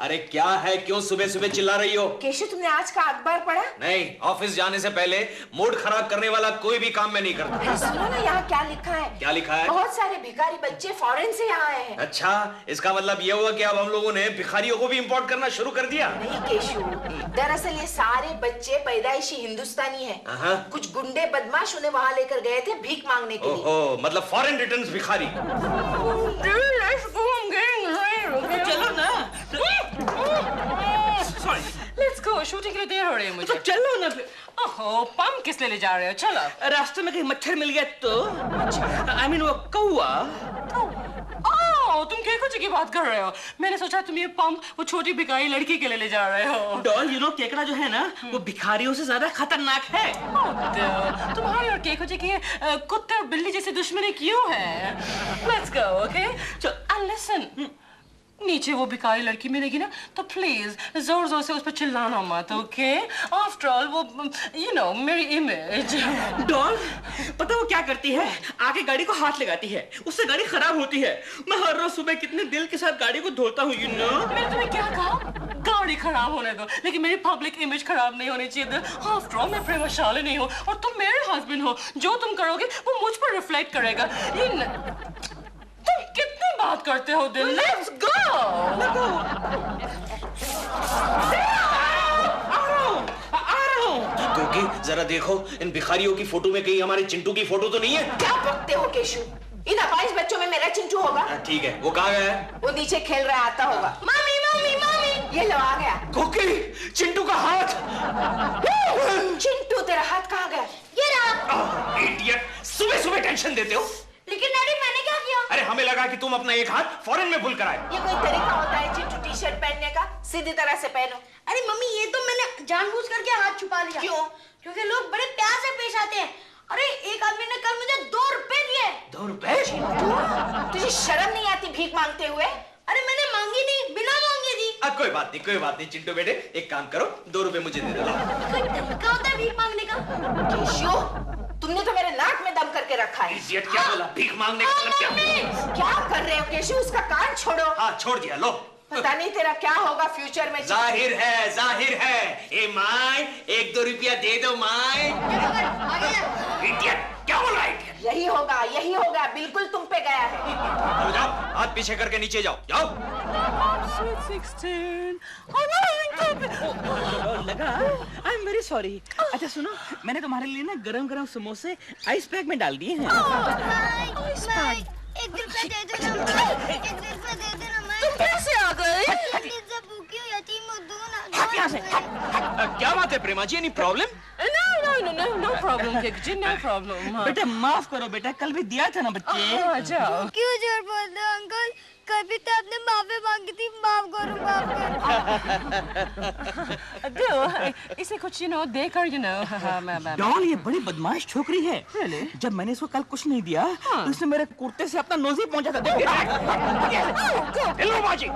अरे क्या है, क्यों सुबह सुबह चिल्ला रही हो? केशव, तुमने आज का अखबार पढ़ा? नहीं, ऑफिस जाने से पहले मूड खराब करने वाला कोई भी काम मैं नहीं करता। सुनो ना, यहाँ क्या लिखा है? क्या लिखा है? बहुत सारे भिखारी बच्चे फॉरेन से यहाँ आए हैं। अच्छा, इसका मतलब ये हुआ कि अब हम लोगों ने भिखारियों को भी इंपोर्ट करना शुरू कर दिया? नहीं केशव, दरअसल ये सारे बच्चे पैदाइशी हिंदुस्तानी हैं। कुछ गुंडे बदमाश उन्हें वहाँ लेकर गए थे भीख मांगने के लिए। ओहो, मतलब फॉरेन रिटर्न्स भिखारी। चलो ना। लेट्स गो, शूटिंग के लिए देर हो रही है मुझे। तो चलो ना फिर। ओहो, पम किस लिए ले जा रहे हो? चलो। रास्ते में कहीं मच्छर मिल गया तो? I mean वो कौवा। ओह, तुम केको जी की बात कर रहे हो। मैंने सोचा तुम ये पम्प वो छोटी भिखारी लड़की के लिए ले जा रहे हो। डॉल, यू नो केकड़ा जो है ना, वो भिखारियों से ज्यादा खतरनाक है। तुम्हारी और केको जी की कुत्ते और बिल्ली जैसी दुश्मनी क्यों है? Let's go, okay? And listen, नीचे वो भिखारी लड़की मिलेगी ना, तो प्लीज जोर जोर से उस पर चिल्लाना मत, ओके? आफ्टर ऑल वो यू नो मेरी इमेज। डॉल, पता वो क्या करती है? आके गाड़ी को हाथ लगाती है, उससे गाड़ी खराब होती है। मैं हर रोज सुबह कितने दिल के साथ गाड़ी को धोता हूँ, यू नो। मैंने तुम्हें क्या कहा? गाड़ी खराब होने दो, लेकिन मेरी पब्लिक इमेज खराब नहीं होनी चाहिए। आफ्टर ऑल मैं प्रेमशाली नहीं हूँ और तुम मेरे हस्बैंड हो। जो तुम करोगे वो मुझ पर रिफ्लेक्ट करेगा। तुम कितनी बात करते हो दिल? Let's go. क्योंकि जरा देखो, इन भिखारियों की फोटो में कहीं हमारे चिंटू की फोटो तो नहीं है? क्या बकते हो केशव? इन 22 बच्चों में मेरा चिंटू होगा? ठीक है, वो कहाँ गया है? वो नीचे खेल रहा, आता होगा। मम्मी मम्मी मम्मी, ये लो आ गया। कोकी, चिंटू का हाथ। चिंटू, तेरा हाथ कहाँ गया? ये रहा। इडियट, सुबह सुबह टेंशन देते हो। लेकिन डैडी, मैंने क्या किया? अरे हमें लगा कि तुम अपना एक हाथ फॉरेन में भूल कर आए। ये कोई तरीका होता है चिंटू टी शर्ट पहनने का? सीधी तरह से पहनो। अरे मम्मी, ये तो मैंने जानबूझ करके हाथ छुपा लिया। क्यों? क्योंकि लोग बड़े प्यार से पेश आते हैं। अरे एक आदमी ने कल मुझे 2 रुपए दिए। 2 रुपए? तुझे शर्म नहीं आती भीख मांगते हुए? अरे मैंने मांगी नहीं, बिना मांगे दी। कोई बात नहीं, कोई बात नहीं चिंटू बेटे, एक काम करो, 2 रुपए मुझे दे दो। कोई तरीका होता है भीख मांगने का? केशव, तुमने तो मेरे नाक में दम करके रखा है। इडियट, क्या बोला? भीख मांगने का मतलब क्या? क्या कर रहे हो केशव? उसका कान छोड़ो। हाँ, छोड़ दिया, लो। पता नहीं तेरा क्या होगा फ्यूचर में। जाहिर है, जाहिर है। ए माय, 1-2 रुपया दे दो माय। इडियट, क्या बोला इडियट? यही होगा, यही होगा, बिल्कुल तुम पे गया है। जाओ, हाथ पीछे करके नीचे जाओ, जाओ। लगा? I am very sorry. अच्छा सुनो, मैंने तुम्हारे लिए ना गरम गरम समोसे आइस पैक में डाल दिए हैं। एक रुपया दे दो ना, एक रुपया दे दो ना। तुम कैसे आ गए? मैं भूखी हूँ, यतीम हूँ, दो ना। हट यहाँ से। क्या बात है प्रेमा जी, एनी प्रॉब्लम? No problem, केको जी, no problem। बेटा माफ करो बेटा, कल भी दिया था ना बच्चे। जाओ। क्यों जोर बोलते हो अंकल? कभी तो आपने माफी मांगी थी, माफ करो, माफ करो। दो, इसे कुछ देकर डॉल, ये बड़ी बदमाश छोकरी है। जब मैंने इसको कल कुछ नहीं दिया, तो इसने मेरे कुर्ते से अपना नोज ही पहुंचा था। बाजी,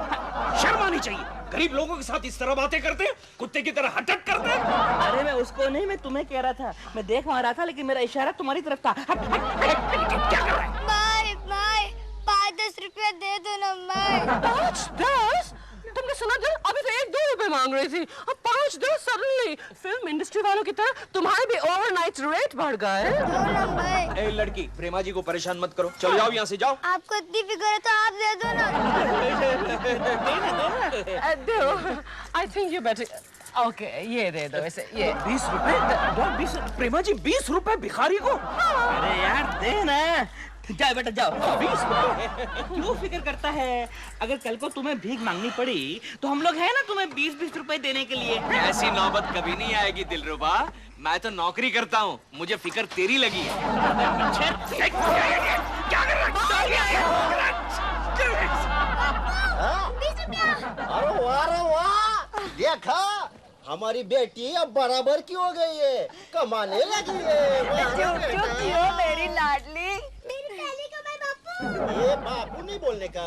शर्म आनी चाहिए। गरीब लोगों के साथ इस तरह बातें करते हैं, कुत्ते की तरह हटट करते हैं। अरे मैं उसको नहीं, मैं तुम्हें कह रहा था। मैं देख वहाँ रहा था, लेकिन मेरा इशारा तुम्हारी तरफ था। क्या कर रहा है? माय 5-10 रुपया दे दो ना। माय 5-10? तुमने सुना दिल? अभी तो 1-2 रुपए मांग रही थी, अब 5-10 सडनली। फिल्म इंडस्ट्री वालों की तरह तुम्हारे भी ओवरनाइट रेट बढ़ गए। ए लड़की, प्रेमा जी को परेशान मत करो, चलो जाओ यहाँ से, जाओ। आपको इतनी फिक्र है तो आप दे दो ना। दो, I think you better. Okay, ये दे दो इसे, ये 20 रुपए? 20? प्रेमा जी 20 रुपए भिखारी को? अरे यार दे ना। जाओ बेटा जाओ। 20 रुपए क्यों फिक्र करता है? अगर कल को तुम्हें भीख मांगनी पड़ी तो हम लोग हैं ना तुम्हें 20-20 रुपए देने के लिए। ऐसी नौबत कभी नहीं आएगी दिलरुबा, मैं तो नौकरी करता हूँ, मुझे फिक्र तेरी लगी है। क्या कर रहा अरे वाह, देखा हमारी बेटी अब बराबर की हो गई है, कमाने लगी है। मेरी लाडली। ये बापू नहीं बोलने का,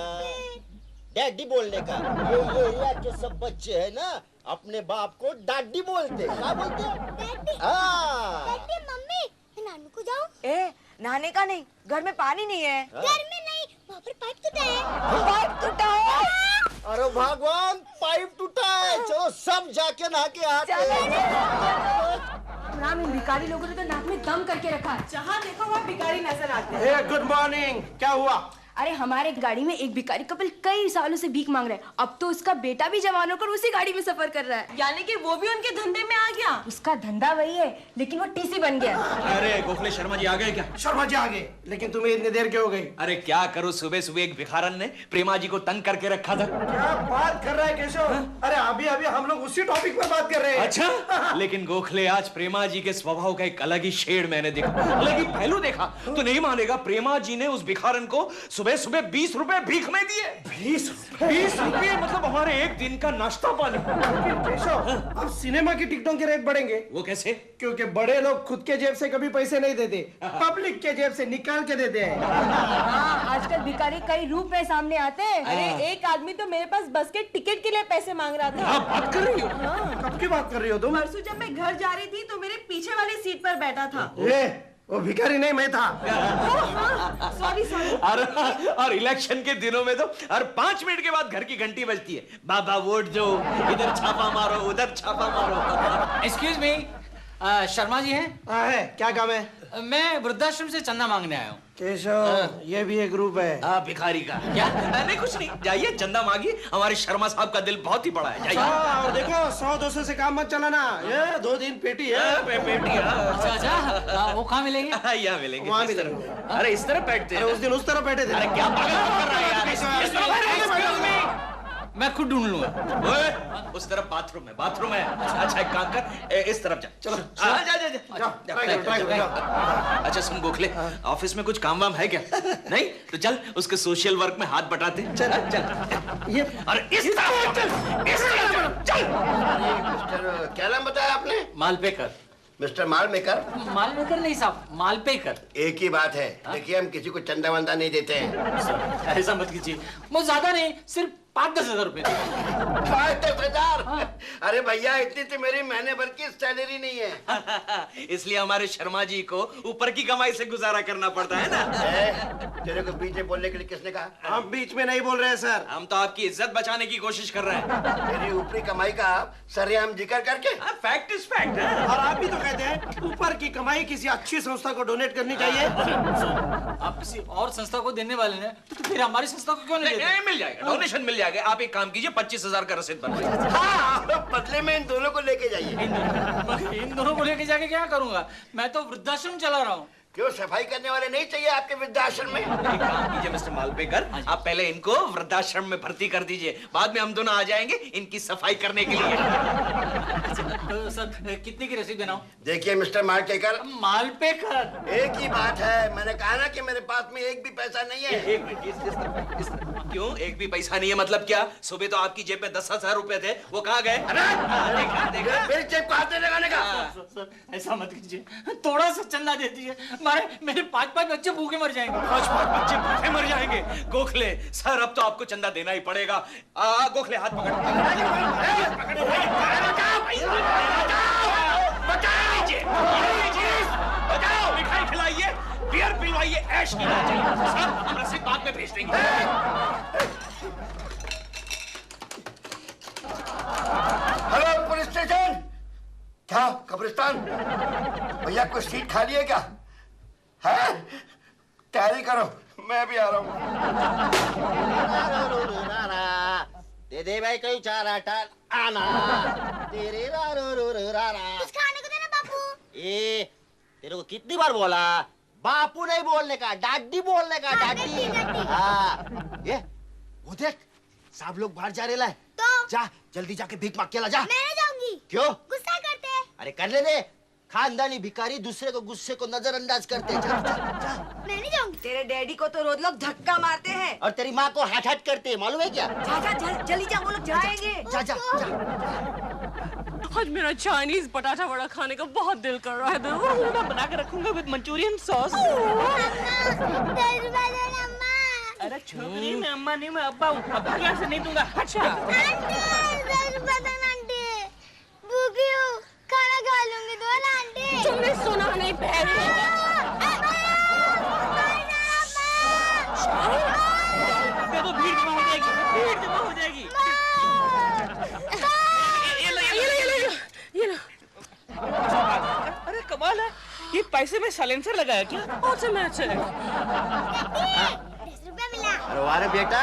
डैडी बोलने का। ये एरिया के सब बच्चे हैं ना, अपने बाप को डैडी बोलते। क्या बोलते हैं? हाँ। मम्मी, मैं नानू को जाऊँ? ए, नहाने का नहीं, घर में पानी नहीं है। घर में नहीं, वहाँ पर पाइप टूटा है। पाइप टूटा है? अरे भगवान, पाइप टूटा है, चलो सब जाके नहा के आते हैं। राम, इन भिखारी लोगों ने तो नाक में दम करके रखा है। जहाँ देखो वहाँ भिखारी नजर आते हैं। गुड मॉर्निंग, क्या हुआ? अरे हमारे गाड़ी में एक भिखारी कपल कई सालों से भीख मांग रहा है। अब तो उसका बेटा भी जवान होकर उसी गाड़ी में सफर कर रहा है। यानी कि वो भी उनके धंधे में आ गया। उसका धंधा वही है, लेकिन वो टीसी बन गया। अरे गोखले शर्मा जी आ गए क्या? शर्मा जी आ गए, लेकिन तुम्हें इतनी देर क्यों हो गई? अरे क्या करूं, सुबह सुबह एक भिखारन ने प्रेमा जी को तंग करके रखा था। क्या बात कर रहा है केशव? अरे अभी अभी हम लोग उसी टॉपिक पर बात कर रहे हैं। अच्छा, लेकिन गोखले आज प्रेमा जी के स्वभाव का एक अलग ही शेड मैंने देखा, अलग ही पहलू देखा। तो नहीं मानेगा, प्रेमा जी ने उस भिखारन को सुबह सुबह 20 रुपए भीख में दिए। 20 रुपए मतलब हमारे एक दिन का नाश्ता पानी। केशव, अब सिनेमा की टिकटों के रेट बढ़ेंगे। वो कैसे? क्योंकि बड़े लोग खुद के जेब से कभी पैसे नहीं देते, पब्लिक के जेब से निकाल के देते हैं। हाँ, आजकल भिखारी कई रूप में सामने आते हैं। अरे एक आदमी तो मेरे पास बस के टिकट के लिए पैसे मांग रहा था। आप बात कर रही हो? कब की बात कर रही हो तुम? परसों जब मैं घर जा रही थी तो मेरे पीछे वाली सीट पर बैठा था। वो भिखारी नहीं, मैं था। Sorry sorry. और इलेक्शन के दिनों में तो हर 5 मिनट के बाद घर की घंटी बजती है, बाबा वोट दो, इधर छापा मारो, उधर छापा मारो। एक्सक्यूज मी, शर्मा जी हैं? है, क्या काम है? मैं वृद्धाश्रम से चंदा मांगने आया हूँ। केशव, ये भी एक ग्रुप है। हाँ, भिखारी का क्या? नहीं कुछ नहीं, जाइए चंदा मांगिए। हमारे शर्मा साहब का दिल बहुत ही बड़ा है, जाइए। और देखो 100-200 से काम मत चलाना, ये 2 दिन पेटी है। पेटी। अच्छा अच्छा, वो कहाँ मिलेंगे? यहाँ मिलेंगे। वहाँ इस मिलेंगे। तरफ। अरे इस तरफ बैठते हैं। उस दिन उस तरफ बैठे थे। अरे क्या पागल कर रहा है यार? इस तरफ। मैं खुद ढूंढ लूंगा। ओए, उस तरफ बाथरूम है। अच्छा एक काम कर, इस तरफ जा। चलो जा। अच्छा सुन गोखले, ऑफिस में कुछ काम वाम है क्या? नहीं तो चल उसके सोशल वर्क में हाथ बटाते। चल। ये और इस तरफ चल। मिस्टर, क्या नाम बताया आपने? मालपेकर। मिस्टर माल मेकर? मालपेकर नहीं साहब, मालपेकर। एक ही बात है, देखिए हम किसी को चंदा वंदा नहीं देते हैं। ऐसा मत कीजिए, वो ज्यादा नहीं, सिर्फ 5-10 हजार रुपए। 5-10 हजार? अरे भैया, इतनी तो मेरी महीने भर की सैलरी नहीं है। इसलिए हमारे शर्मा जी को ऊपर की कमाई से गुजारा करना पड़ता है ना। तेरे को बीच में बोलने के लिए किसने कहा? हम बीच में नहीं बोल रहे हैं सर। हम तो आपकी इज्जत बचाने की कोशिश कर रहे हैं। मेरी ऊपरी कमाई का सरेआम जिक्र करके। Fact is fact. और आप भी तो कहते हैं ऊपर की कमाई किसी अच्छी संस्था को डोनेट करनी चाहिए। आप किसी और संस्था को देने वाले हैं, तो फिर हमारी संस्था को क्यों नहीं देते? मिल जाएगा, डोनेशन मिल जाएगा। आप एक काम कीजिए, 25,000 का रसीद बनवाइए। हाँ, बदले में इन दोनों को लेके जाइए। इन दोनों को लेके जाके क्या करूंगा? मैं तो वृद्धाश्रम चला रहा हूँ। क्यों, सफाई करने वाले नहीं चाहिए आपके वृद्धाश्रम में? एक काम कीजिए मिस्टर मालपेकर, आप पहले इनको वृद्धाश्रम में भर्ती कर दीजिए, बाद में हम दोनों आ जाएंगे इनकी सफाई करने के लिए। तो सर कितने की रसीद बनाऊं? देखिए मिस्टर मालपेकर, मालपेकर। एक ही बात है, मैंने कहा ना कि मेरे पास में एक भी पैसा नहीं है। एक मिनट, इस तरफ। क्यों एक भी पैसा नहीं है मतलब क्या? सुबह तो आपकी जेब में 10,000 रुपए थे, वो कहाँ गए? देखा? मेरी जेब को हाथ नहीं लगाने का। सर ऐसा मत कीजिए, थोड़ा सा चंदा दे दीजिए, मेरे 5 बच्चे भूखे मर जाएंगे। 5 बच्चे भूखे मर जाएंगे? गोखले सर, अब तो आपको चंदा देना ही पड़ेगा। गोखले हाथ पकड़। बचाओ, मिठाई खिलाइए, बियर पिलवाइए, ऐश करना चाहिए। सर हम रसीद बाद में भेज देंगे। Hello police station. क्या कब्रिस्तान? भैया कोई सीट खाली है क्या? है? तैयारी करो, मैं भी आ रहा हूँ। दे दे भाई कोई चारा टाल आना। तेरे कुछ खाने को देना बापू। ए, तेरे को कितनी बार बोला? बापू नहीं बोलने का, डाडी बोलने का। डाडी। हाँ, ये वो देख, सब लोग बाहर जा रहे हैं। तो जा जल्दी जाके भीख मांग के ला जा। मैं नहीं जाऊंगी। क्यों? गुस्सा करते हैं। अरे कर ले दे। खानदानी भिखारी दूसरे को गुस्से को नजरअंदाज करते हैं। जा, जा, जा। मैं नहीं जाऊंगी। तेरे डैडी को तो रोज लोग धक्का मारते हैं। और तेरी माँ को हट हट करते हैं, मालूम है क्या? जल्दी जा, वो लोग जाएंगे। जा जा जा। आज मेरा चाइनीज बटाटा वड़ा खाने का बहुत दिल कर रहा है। मैं बना के रखूंगा विद मंचूरियन सॉस। अरे छोकरी, मैं अम्मा नहीं, मैं अब्बा हूँ। अब्बा के यहाँ से नहीं दूंगा। अच्छा भूखी हूँ, खाना खा लूंगी। दो ना आंटी। तुमने सुना नहीं पहले? तो भीड़ जमा हो जाएगी, भीड़ जमा हो जाएगी। ये पैसे में साइलेंसर लगाया क्या? ऑटोमेटिक। 10 रुपया मिला। अरे वाह बेटा,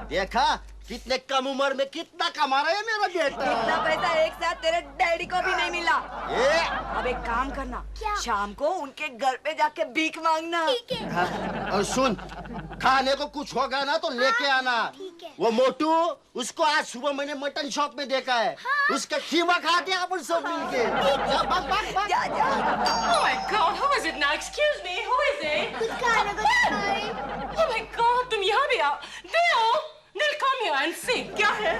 देखा कितने कम उम्र में कितना कमा रहा है मेरा बेटा। इतना पैसा एक साथ तेरे डैडी को भी नहीं मिला। ए, अब एक काम करना, क्या? शाम को उनके घर पे जाके भीख मांगना। ठीक है। हाँ, और सुन, खाने को कुछ होगा ना तो लेके आना। ठीक है। वो मोटू, उसको आज सुबह मैंने मटन शॉप में देखा है। उसका खीमा खाते हैं अपन सब मिलके। जा, भाग, भाग, भाग। जा जा। Oh my God, who is it now? Excuse me, who is it? कुछ खाने को खाए। Oh my God, तुम यहाँ भी आओ। Dale, Dale, come here and see. क्या है?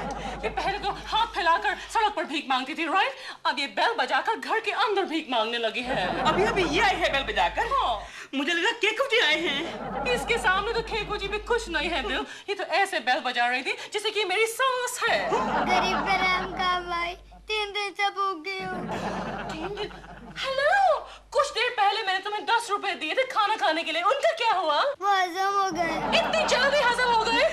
ये पहले तो हाथ फैलाकर सड़क पर भीख मांगती थी, right? अब ये बेल बजाकर घर के अंदर भीख मांगने लगी है। अभी अभी ये आए हैं बेल बजाकर। हाँ। मुझे लगा केकू जी आए हैं। इसके सामने तो खेकू जी भी कुछ नहीं है दिल। ये तो ऐसे बेल बजा रही थी जैसे कि मेरी सास है। गरीब का नाम का भाई 3 दिन से भूख गई हूँ। हेलो, कुछ देर पहले मैंने तुम्हें 10 रुपए दिए थे खाना खाने के लिए, उनका क्या हुआ? वो हजम हो गए। इतनी जल्दी हजम हो गए?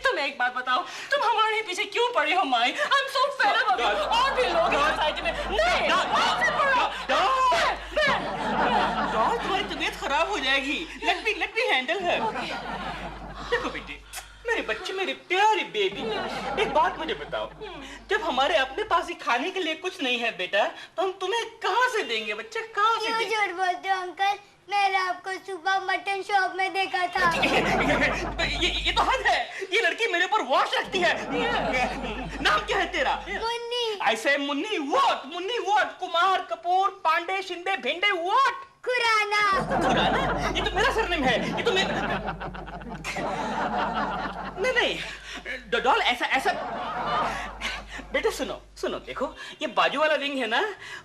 तुम एक बात बताओ, तुम हमारे ही पीछे क्यों पड़ी हो माई? I'm so fed up of you। और भी लोग इस सोसाइटी में नहीं, आपसे पढ़ो। डॉल, तुम्हारी तबीयत खराब हो जाएगी। लेट मी हैंडल है। देखो बेटी, मेरे बच्चे, मेरे प्यारे बेबी, एक बात मुझे बताओ, जब हमारे अपने पास ही खाने के लिए कुछ नहीं है बेटा, तो हम तुम्हें कहाँ से देंगे बच्चा, कहाँ से क्यों देंगे? झूठ बोलते हो अंकल? मैंने आपको सुबह मटन शॉप में देखा था। ये तो हद है। ये लड़की मेरे ऊपर वॉश रखती है। नाम क्या है तेरा? मुन्नी। ऐसे मुन्नी वॉट? कुमार, कपूर, पांडे, शिंदे, भिंडे वॉट? खुराना। खुराना? ये तो मेरा सरनेम है। ये तो मेरा नहीं डॉल, ऐसा बेटा सुनो देखो, ये बाजू वाला रिंग है ना,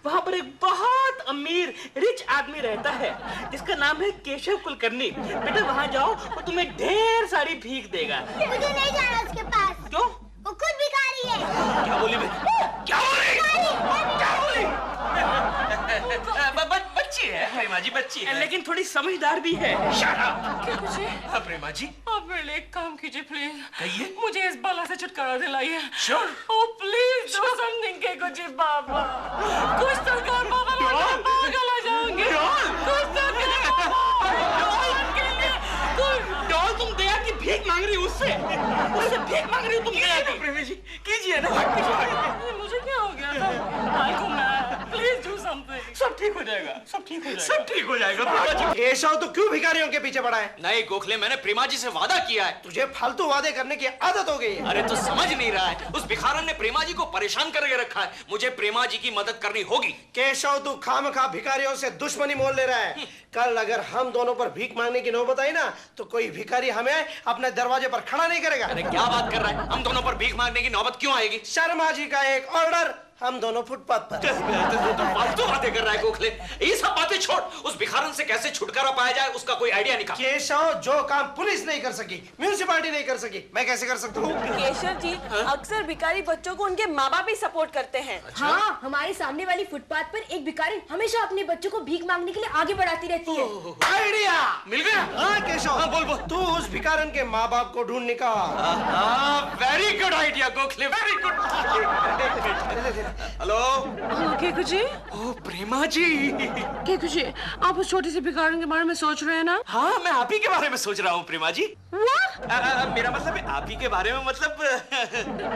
वहाँ पर एक बहुत अमीर रिच आदमी रहता है जिसका नाम है केशव कुलकर्णी। बेटा वहाँ जाओ, वो तुम्हें ढेर सारी भीख देगा। मुझे नहीं जाना उसके पास। क्यों? वो खुद भिखारी है। क्या बोली मैं? क्या बोली? बच्ची है प्रेमा जी, बच्ची है, लेकिन थोड़ी समझदार भी है। Shut up! क्या कुछ है? हाँ प्रेमा जी, आप मेरे लिए एक काम कीजिए प्लीज। कहिए। मुझे इस बला से छुटकारा दिलाइए। Sure. Oh please do something के कुछ बाबा। कुछ तो कर बाबा, मैं पागल हो जाऊंगी। कुछ तो कर डॉल, तुम दया की भीख मांग रही हो उससे भीख मांग रही हो तुम दया की। प्रेमा जी कीजिए ना। मुझे क्या हो गया था? Please do something. सब ठीक हो जाएगा, सब ठीक हो जाएगा प्रेमा जी। केशव तो क्यों भिखारियों के पीछे पड़ा है? नहीं गोखले, मैंने प्रेमा जी से वादा किया है। तुझे फालतू वादे करने की आदत हो गई है। अरे तो समझ नहीं रहा है, उस भिखारन ने प्रेमा जी को परेशान करके रखा है। मुझे प्रेमा जी की मदद करनी होगी। केशव तू खामखा भिखारियों से दुश्मनी मोल ले रहा है। कल अगर हम दोनों पर भीख मांगने की नौबत आई ना, तो कोई भिखारी हमें अपने दरवाजे पर खड़ा नहीं करेगा। अरे क्या बात कर रहा है? हम दोनों पर भीख मांगने की नौबत क्यों आएगी? शर्मा जी का एक ऑर्डर, हम दोनों फुटपाथ पर। फालतू बातें कर रहा है गोखले। ये सब बातें छोड़, उस भिखारन से कैसे छुटकारा पाया जाए उसका कोई आइडिया निकाल। केशव, जो काम पुलिस नहीं कर सकी, म्यूनिसिपालिटी नहीं कर सकी, मैं कैसे कर सकता हूँ? केशव जी, अक्सर भिखारी बच्चों को उनके माँ बाप ही सपोर्ट करते हैं। हाँ, हमारे सामने वाली फुटपाथ पर एक भिखारी हमेशा अपने बच्चों को भीख मांगने के लिए आगे बढ़ाती रहती है। आइडिया मिल गया? हाँ केशव, हाँ, बोल। तू उस भिखारन के माँ बाप को ढूंढ निकाल। Very good idea Gokhale, very good. Hello Keku ji? ओ प्रेमा जी। केकू जी, आप उस छोटी सी भिखारन के बारे में सोच रहे हैं ना? हाँ, मैं आप ही के बारे में सोच रहा हूँ प्रेमा जी। What? मेरा मतलब है आप ही के बारे में, मतलब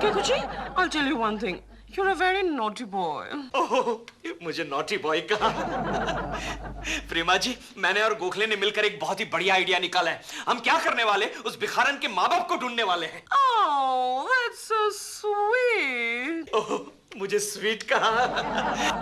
केकू जी, I'll tell you one thing. You're a very naughty boy. ओह, मुझे नॉटी बॉय कहा। प्रेमा जी, मैंने और गोखले ने मिलकर एक बहुत ही बढ़िया आइडिया निकाला है। हम क्या करने वाले, उस भिखारन के माँ बाप को ढूंढने वाले हैं। Oh, that's so sweet. ओह, मुझे स्वीट कहा।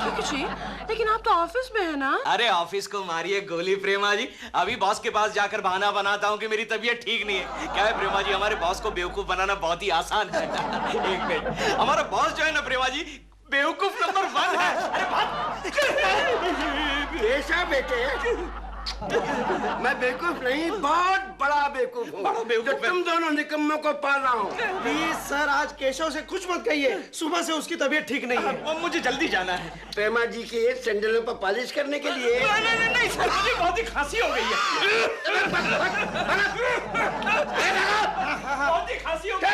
केकू जी, लेकिन आप तो ऑफिस में है ना? अरे ऑफिस को मारिए गोली प्रेमा जी। अभी बॉस के पास जाकर बहाना बनाता हूँ कि मेरी तबीयत ठीक नहीं है। क्या है प्रेमा जी, हमारे बॉस को बेवकूफ बनाना बहुत ही आसान है। एक मिनट, हमारा बॉस जो है ना प्रेमा जी, बेवकूफ नंबर 1 है। अरे बात केशव बेटे, मैं बेवकूफ नहीं, बहुत बड़ा बेवकूफ हूँ। बड़ा बेवकूफ जो तुम दोनों निकम्मों को पाल रहा हूँ। प्लीज सर, आज केशव से कुछ मत कहिए, सुबह से उसकी तबीयत ठीक नहीं है। वो मुझे जल्दी जाना है। प्रेमा जी के सैंडलों पर पॉलिश करने के लिए। नहीं सर, मुझे बहुत ही खांसी हो गई है। बहुत ही खांसी हो गई।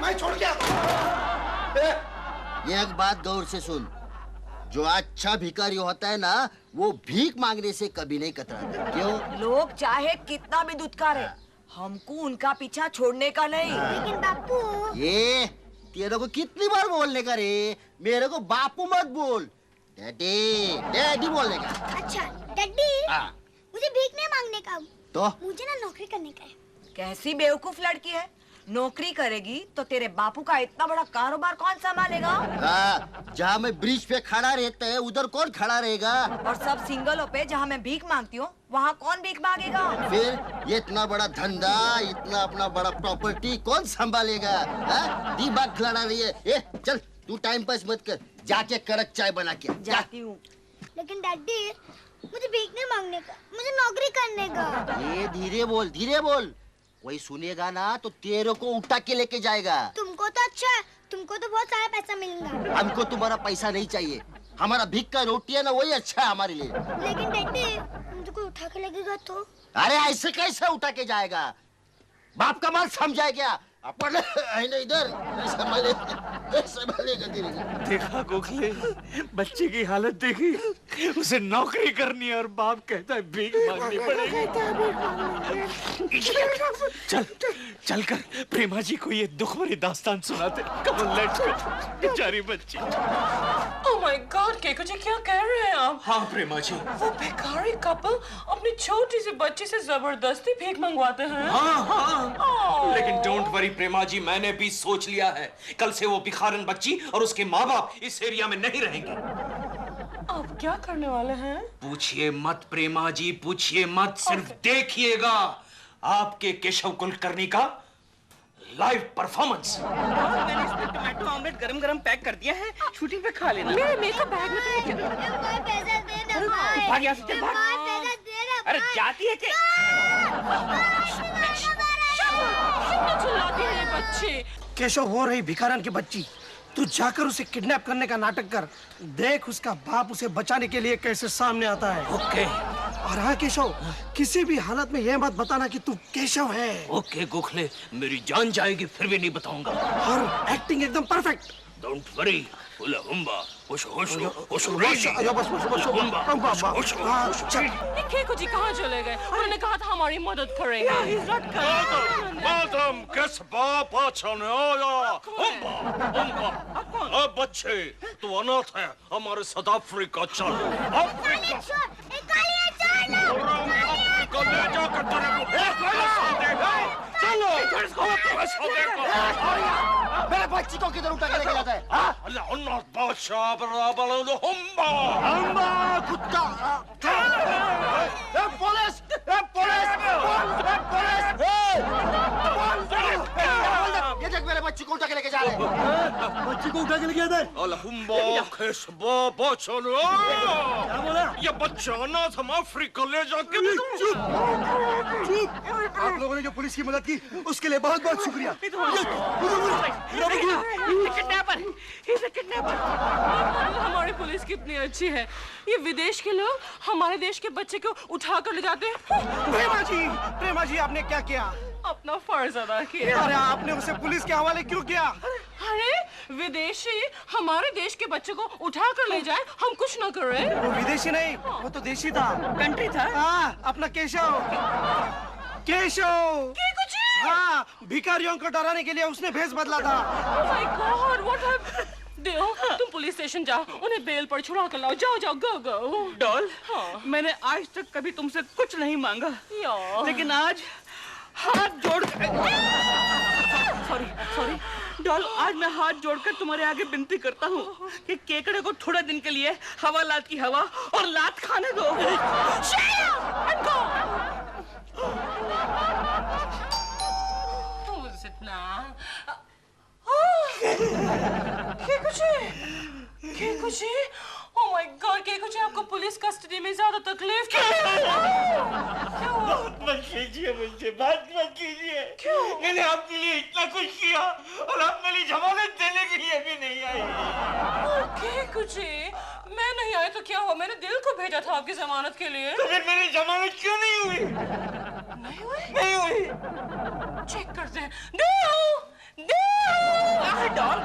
मैं छोड़ के आता हूँ। एक बात गौर से सुन, जो अच्छा भिखारी होता है ना वो भीख मांगने से कभी नहीं कतराता। क्यों? लोग चाहे कितना भी दुत्कारे, हमको उनका पीछा छोड़ने का नहीं। लेकिन बापू ये तेरे को कितनी बार बोलने का रे? मेरे को बापू मत बोल, डैडी डैडी बोलने का। अच्छा डैडी, मुझे भीख नहीं मांगने का, तो मुझे ना नौकरी करने का है। कैसी बेवकूफ लड़की है, नौकरी करेगी तो तेरे बापू का इतना बड़ा कारोबार कौन संभालेगा? जहाँ मैं ब्रिज पे खड़ा रहता है उधर कौन खड़ा रहेगा? और सब सिंगलों पे जहाँ मैं भीख मांगती हूँ वहाँ कौन भीख मांगेगा? फिर ये इतना बड़ा धंधा, इतना अपना बड़ा प्रॉपर्टी कौन संभालेगा? दिमाग लड़ा रही है। ए, चल तू टाइम पास मत कर, जाके कड़क चाय बना के जाती हूँ। लेकिन डैडी मुझे भीख नहीं मांगने का, मुझे नौकरी करने का। ये धीरे बोल, धीरे बोल, कोई सुनेगा ना तो तेरे को उठा के लेके जाएगा। तुमको तो अच्छा है, तुमको तो बहुत सारा पैसा मिलेगा। हमको तुम्हारा पैसा नहीं चाहिए, हमारा भीख का रोटी है ना वही अच्छा है हमारे लिए। लेकिन डैडी मुझे कोई उठा के लगेगा तो? अरे ऐसे कैसे उठा के जाएगा? बाप का माल समझाए क्या? अपन इधर संभालेगा तेरे को। देखा गोखले, बच्चे की हालत देखी, उसे नौकरी करनी है और बाप कहता है भीख मांगनी पड़ेगी। चल चल कर प्रेमा जी को ये दुख भरी दास्तान सुनाते। कम ऑन लेट्स गो, बेचारी बच्ची। ओह माय गॉड, केको जी क्या कह रहे हैं आप? हाँ प्रेमा जी, वो भिखारी कपल अपनी छोटी सी बच्ची से जबरदस्ती भीख मंगवाते हैं। हाँ। लेकिन डोंट वरी प्रेमा जी, मैंने भी सोच लिया है, कल से वो भिखारन बच्ची और उसके माँ बाप इस एरिया में नहीं रहेंगे। आप क्या करने वाले हैं? पूछिए मत प्रेमा जी, पूछिए मत, सिर्फ देखिएगा आपके केशव कुलकर्णी का लाइव परफॉर्मेंस। मैंने इसमें टमाटो ऑमलेट गरम-गरम पैक कर दिया है, शूटिंग पे खा लेना। मेरे मेकअप बैग में तो पैसा दे ना भाग यहाँ से, चल भाग। पैसा दे ना। अरे जाती है कि चिल्लाती है बच्चे। केशव, वो रही भिखारन की बच्ची, तू जाकर उसे किडनैप करने का नाटक कर। देख उसका बाप उसे बचाने के लिए कैसे सामने आता है। ओके। और हाँ केशव, किसी भी हालत में यह मत बताना कि तू केशव है। ओके गोखले, मेरी जान जाएगी फिर भी नहीं बताऊंगा। और एक्टिंग एकदम परफेक्ट। डोंट वरी, हुला हुम्बा, होश होश होश केको जी कहाँ चले गए? उन्होंने कहा था हमारी मदद करेंगे। मैडम किस बाप आने आया? हुम्बा, बच्चे तू अनाथ है, हमारे साथ अफ्रीका चल। अफ्रीका ले जाकर चलो। मेरे बच्ची को किधर उठा के लेके जाता है? अल्लाह बादशाह बराबर हुम्बा कुत्ता। पुलिस, पुलिस, ये देख मेरे बच्ची को उठा के लेके जा रहे हैं। बच्ची को उठा के लेके जाता है? हुम्बा किस बाप आने आया? ये बच्चा अनाथ हम अफ्रीका ले जाके। चुप। आप लोगों ने जो पुलिस की मदद की उसके लिए बहुत बहुत शुक्रिया। हमारी पुलिस कितनी अच्छी है। ये विदेश के लोग हमारे देश के बच्चे को उठा कर ले जाते हैं। प्रेमा जी आपने क्या किया? अपना फर्ज अदा किया। अरे आपने उसे पुलिस के हवाले क्यों किया? अरे विदेशी हमारे देश के बच्चे को उठा कर ले जाए, हम कुछ न कर रहे। वो विदेशी नहीं, वो तो देशी था, कंट्री था। हाँ, अपना केशव। केशव। हाँ, भिखारियों को डराने के लिए उसने भेष बदला था। Oh my God, what have... देव, तुम पुलिस स्टेशन जाओ, उन्हें बेल पर छुड़ा कर लाओ। जाओ जाओ, गो गो। डॉल, मैंने आज तक कभी तुमसे कुछ नहीं मांगा, लेकिन आज हाथ जोड़ सॉरी डॉल, आज मैं हाथ जोड़कर तुम्हारे आगे विनती करता हूँ कि केकड़े को थोड़े दिन के लिए हवालात की हवा और लात खाने दो। Oh my God, केकुची, आपको पुलिस कस्टडी में ज्यादा तकलीफ मत कीजिए मुझसे, बात मत कीजिए। क्यों? मैंने आपके लिए इतना कुछ किया और आप मेरी जमानत देने के लिए भी नहीं आई। केकुची, मैं नहीं आई तो क्या हुआ? मैंने दिल को भेजा था आपकी जमानत के लिए। तो फिर मेरी जमानत क्यों नहीं हुई? नहीं हुई। चेक करते हैं। डॉल,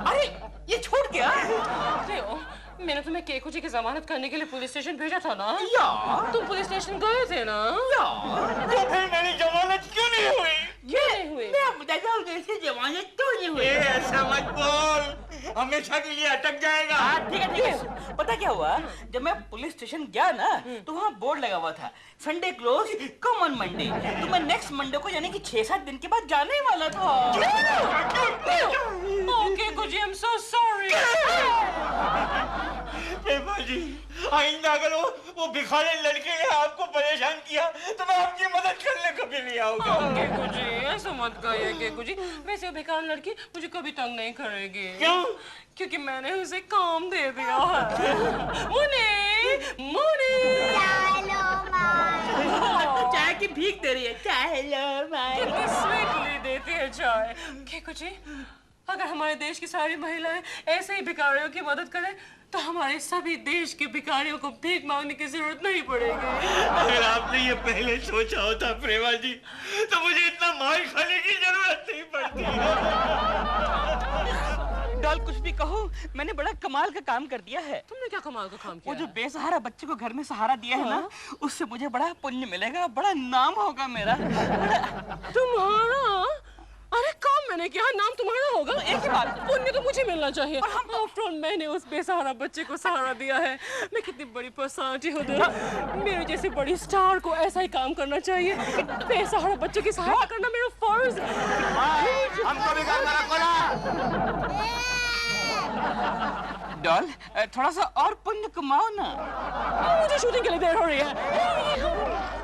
अरे ये छूट गया। मैंने तुम्हें केको जी की जमानत करने के लिए पुलिस स्टेशन भेजा था ना? या तुम पुलिस स्टेशन गए थे ना? या तो फिर मेरी जमानत क्यों नहीं हुई? क्यों नहीं हुई? मैं बताता हूँ जैसे जमानत क्यों नहीं हुई। ऐसा मत बोल, हमेशा के लिए अटक जाएगा। ठीक है। पता क्या हुआ, जब मैं पुलिस स्टेशन गया ना तो वहाँ बोर्ड लगा हुआ था, Sunday close, come on Monday. तो मैं नेक्स्ट मंडे को यानी कि 6-7 दिन के बाद जाने ही वाला था। ओके गुजी, I am so sorry. Prema ji, आइंदा अगर वो भिखारी लड़के ने आपको परेशान किया तो मैं आपकी मदद करने कभी नहीं आऊंगा। ओके गुजी, ऐसा मत कहिए के गुजी। वैसे वो बेकार लड़की मुझे कभी तंग नहीं करेगी। क्यों? क्योंकि मैंने उसे काम दे दिया है। मुनी, मुनी। चाय की भीख दे रही है। चाय लो माय। कितनी स्वीटली देती है चाय। केको जी, अगर हमारे देश की सारी महिलाएं ऐसे ही भिखारियों की मदद करें तो हमारे सभी देश के भिखारियों को भीख मांगने की जरूरत नहीं पड़ेगी। अगर आपने ये पहले सोचा होता प्रेमा जी तो मुझे इतना मार खाने की जरूरत नहीं पड़ती। डॉल, कुछ भी कहो, मैंने बड़ा कमाल का काम कर दिया है। तुमने क्या कमाल का काम किया? वो जो बेसहारा बच्चे को घर में सहारा दिया है ना, उससे मुझे बड़ा पुण्य मिलेगा, बड़ा नाम होगा मेरा। तुम्हारा? अरे काम मैंने किया, नाम तुम्हारा होगा। एक ही बात, पुण्य तो मुझे मिलना चाहिए। आफ्टर ऑल मैंने उस बेसहारा बच्चे को सहारा दिया है। मैं कितनी बड़ी पर्सनालिटी हूँ, मेरे जैसे बड़ी स्टार को ऐसा ही काम करना चाहिए। बेसहारा बच्चे की सहायता करना मेरा फर्ज है। हमको भी काम करा। डॉल, थोड़ा सा और पुण्य कमाओ ना। मुझे शूटिंग के लिए देर हो रही है।